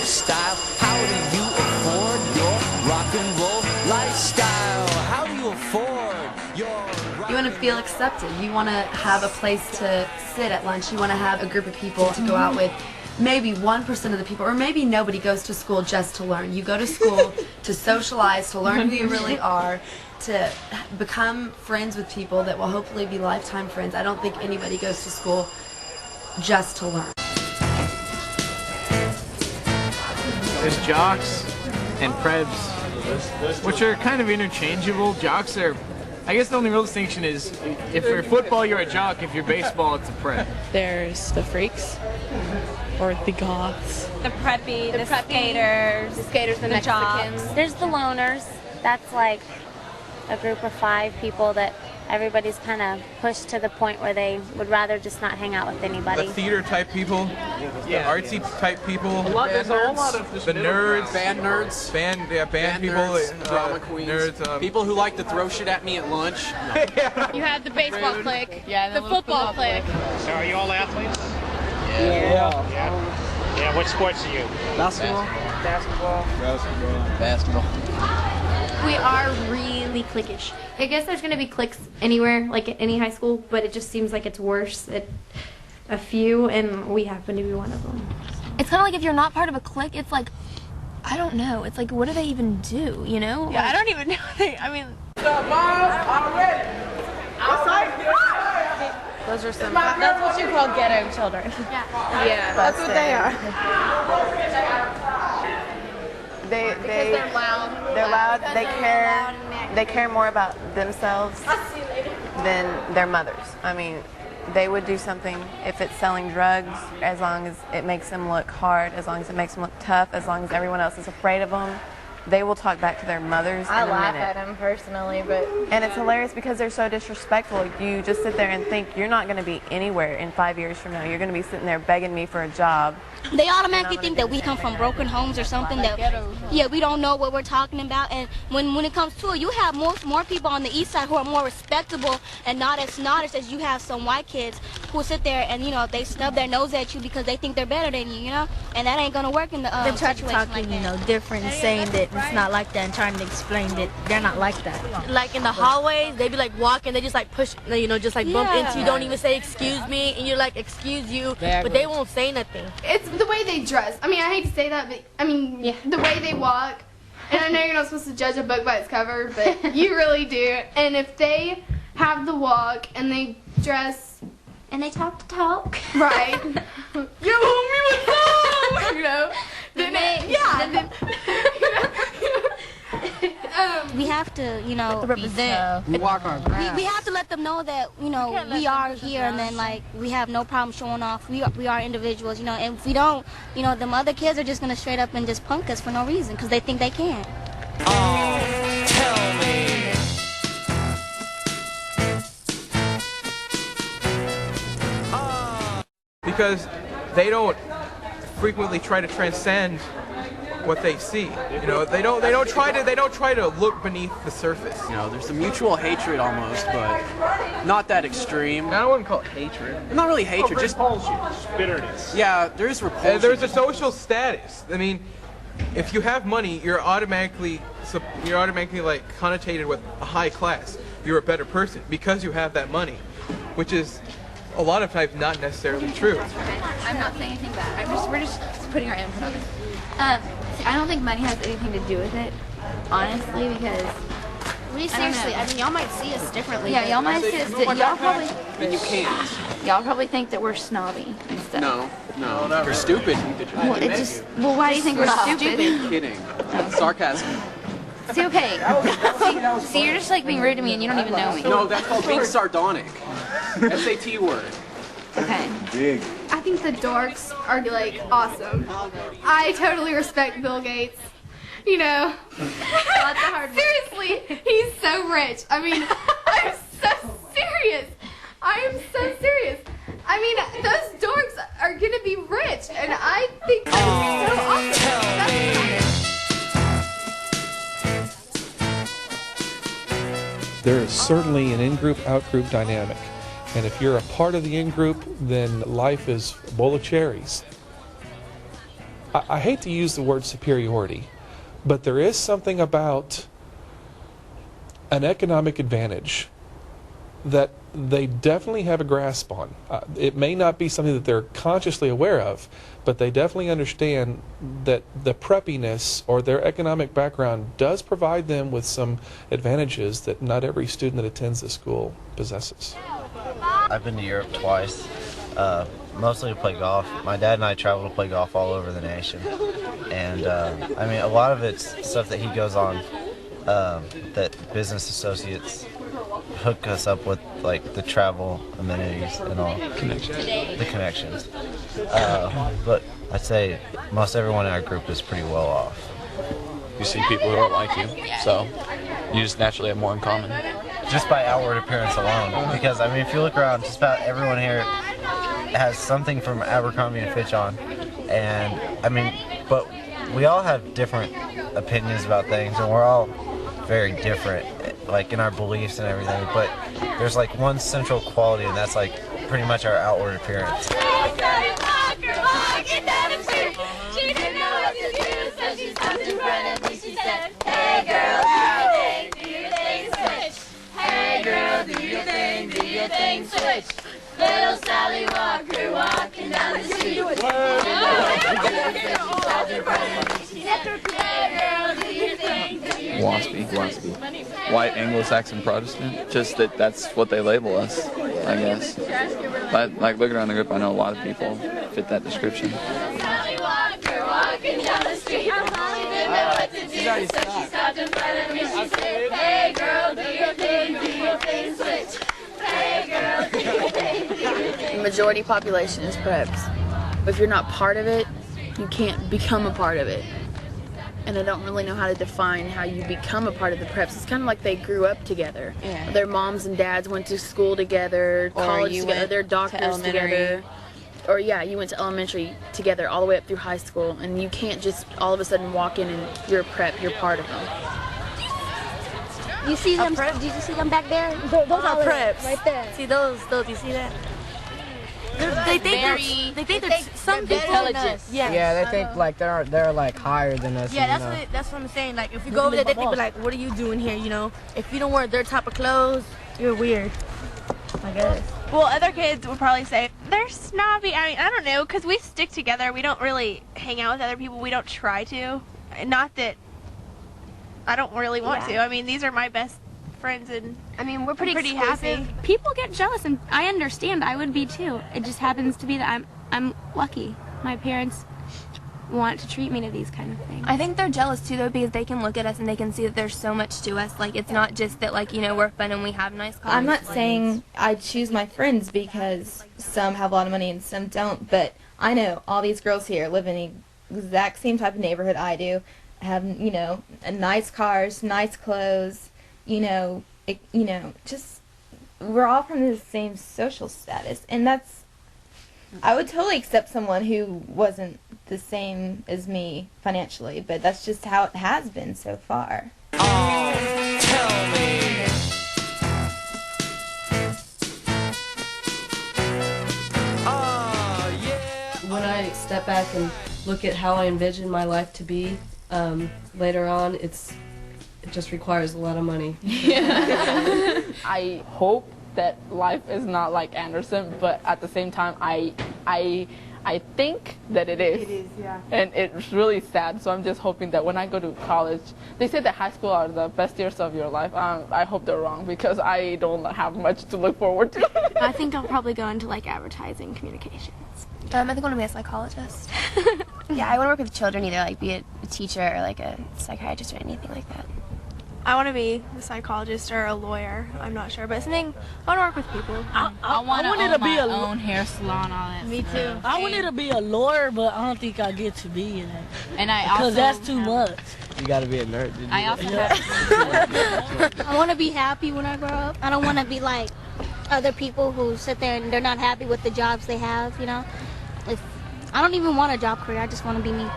lifestyle? How do you afford your rock and roll lifestyle? How do you afford your You want to feel accepted. You want to have a place to sit at lunch. You want to have a group of people to go out with. Maybe 1% of the people, or maybe nobody goes to school just to learn. You go to school to socialize, to learn who you really are, to become friends with people that will hopefully be lifetime friends. I don't think anybody goes to school just to learn. There's jocks and prebs, which are kind of interchangeable. Jocks are, I guess the only real distinction is if you're football, you're a jock. If you're baseball, it's a prep. There's the freaks, or the goths. The preppy, the skaters. The skaters, the Mexicans. jocks. There's the loners. That's like a group of 5 people that everybody's kind of pushed to the point where they would rather just not hang out with anybody. The theater type people, the artsy type people, There's a whole lot of the nerds, band nerds, band people, nerds, drama queens, nerds, people who like to throw shit at me at lunch. You have the baseball clique, the football clique. So are you all athletes? Yeah. Yeah, what sports are you? Basketball. We are really cliquish. I guess there's going to be cliques anywhere, like at any high school, but it just seems like it's worse at a few, and we happen to be one of them. It's kind of like if you're not part of a clique, it's like, I don't know. It's like, what do they even do, you know? Yeah, I don't even know. Those are some. That's what you call ghetto children. Yeah, That's what they are. because they're loud. They're loud. They care more about themselves than their mothers. I mean, they would do something if it's selling drugs, as long as it makes them look hard, as long as it makes them look tough, as long as everyone else is afraid of them. They will talk back to their mothers in a minute. I laugh at them personally, but... And it's hilarious because they're so disrespectful. You just sit there and think you're not going to be anywhere in 5 years from now. You're going to be sitting there begging me for a job. They automatically think that we come from broken homes or something, that, yeah, we don't know what we're talking about. And when it comes to it, you have more people on the east side who are more respectable and not as snottish as you have some white kids who sit there and, you know, they snub their nose at you because they think they're better than you, you know? And that ain't going to work in the They try to situation talk, like that. you know, different, saying that it's not like that and trying to explain that they're not like that. Like in the hallways, they be like walking, they just like push, you know, just like bump into you, don't even say excuse me, and you're like, excuse you, but they won't say nothing. It's the way they dress. I mean, I hate to say that, but I mean, the way they walk. And I know you're not supposed to judge a book by its cover, but you really do. And if they have the walk and they dress and they talk the talk, right? Yo, homie, what's up? You know, we have to, you know, represent. We walk our ground. We have to let them know that, you know, we are here, and then like we have no problem showing off. We are individuals, you know, and if we don't, you know, them other kids are just gonna straight up and just punk us for no reason because they think they can. tell me? Because they don't frequently try to transcend what they see. You know, they don't try to look beneath the surface. You know, there's a mutual hatred almost, but not that extreme. I wouldn't call it hatred. Not really hatred, just repulsion, bitterness. Yeah, there's repulsion. There's a social status. I mean, if you have money, you're automatically like connotated with a high class. You're a better person because you have that money, which is a lot of times not necessarily true. I'm not saying anything bad. We're just putting our input on this. I don't think money has anything to do with it, honestly, because. Seriously, I mean, y'all might see us differently. Yeah, y'all might see us. Y'all probably. And you can't. Y'all probably think that we're snobby and stuff. No, we're stupid. Well, why do you think we're stupid? Kidding. Sarcasm. See, okay. See, you're just like being rude to me and you don't even know me. No, that's called being sardonic. SAT word. Okay. Big. I think the dorks are like awesome. I totally respect Bill Gates. You know. That's a hard one. Seriously, he's so rich. I mean, I'm so serious. I am so serious. I mean, those dorks are gonna be rich, and I think that's so awesome. There is certainly an in-group, out-group dynamic. And if you're a part of the in-group, then life is a bowl of cherries. I hate to use the word superiority, but there is something about an economic advantage that they definitely have a grasp on. It may not be something that they're consciously aware of, but they definitely understand that the preppiness or their economic background does provide them with some advantages that not every student that attends the school possesses. I've been to Europe twice, mostly to play golf. My dad and I travel to play golf all over the nation. And I mean, a lot of it's stuff that he goes on that business associates hook us up with, like the travel amenities and all. The connections. But I'd say most everyone in our group is pretty well off. You see people who are like you, so you just naturally have more in common. Just by outward appearance alone. Because, I mean, if you look around, just about everyone here has something from Abercrombie & Fitch on. And, I mean, but we all have different opinions about things, and we're all very different, like in our beliefs and everything. But there's like one central quality, and that's like pretty much our outward appearance. She didn't know what to do, so she stopped in front of me. She said, "Hey girl, do your thing, switch. Hey girl, do your thing, switch." Little Sally Walker walking down the street. She stopped in front of me. She said, "Hey girl, do your thing, WASPy. White Anglo-Saxon Protestant. Just that's what they label us, I guess. But like looking around the group, I know a lot of people fit that description. Sally Walker walking down the street. She didn't know what to do, so she stopped in front of me. She said, "Hey girl, do your thing, switch. Hey girl, do your thing, The majority population is preps. But if you're not part of it, you can't become a part of it. And I don't really know how to define how you become a part of the preps. It's kind of like they grew up together. Yeah. Their moms and dads went to school together, college together, their doctors together. Or yeah, you went to elementary together all the way up through high school, and you can't just all of a sudden walk in and you're a prep, you're part of them. You see them? Did you see them back there? Those are preps. right there. See those? You see that? They think they're some people intelligent. Yeah, they think like they're like higher than us. Yeah, and, that's what I'm saying. Like if you go over there, they think like, what are you doing here? You know, if you don't wear their type of clothes, you're weird. I guess. Well, other kids would probably say they're snobby. I mean, I don't know, because we stick together. We don't really hang out with other people. We don't try to. Not that I don't really want to. I mean, these are my best friends, and I mean, we're pretty happy. People get jealous, and I understand. I would be too. It just happens to be that I'm lucky. My parents want to treat me to these kind of things. I think they're jealous too, though, because they can look at us and they can see that there's so much to us. Like, it's not just that, like, you know, we're fun and we have nice cars. I'm not saying I choose my friends because some have a lot of money and some don't, but I know all these girls here live in the exact same type of neighborhood I do, have, you know, nice cars, nice clothes, just we're all from the same social status, and I would totally accept someone who wasn't the same as me financially, but that's just how it has been so far. Oh, tell me. Oh, yeah. When I step back and look at how I envision my life to be later on, it just requires a lot of money. I hope that life is not like Anderson, but at the same time, I think that it is. It is, yeah. And it's really sad, so I'm just hoping that when I go to college, they say that high school are the best years of your life. I hope they're wrong, because I don't have much to look forward to. I think I'll probably go into like advertising communications. I think I want to be a psychologist. Yeah, I want to work with children, either like be a teacher or like a psychiatrist or anything like that. I want to be a psychologist or a lawyer. I'm not sure, but something. I want to work with people. I want to be my own hair salon, all that. Me too. I wanted to be a lawyer, but I don't think I get to be in it. And because that's too much. You gotta be a nerd. I also I want to be happy when I grow up. I don't want to be like other people who sit there and they're not happy with the jobs they have, you know. I don't even want a job career. I just want to be me.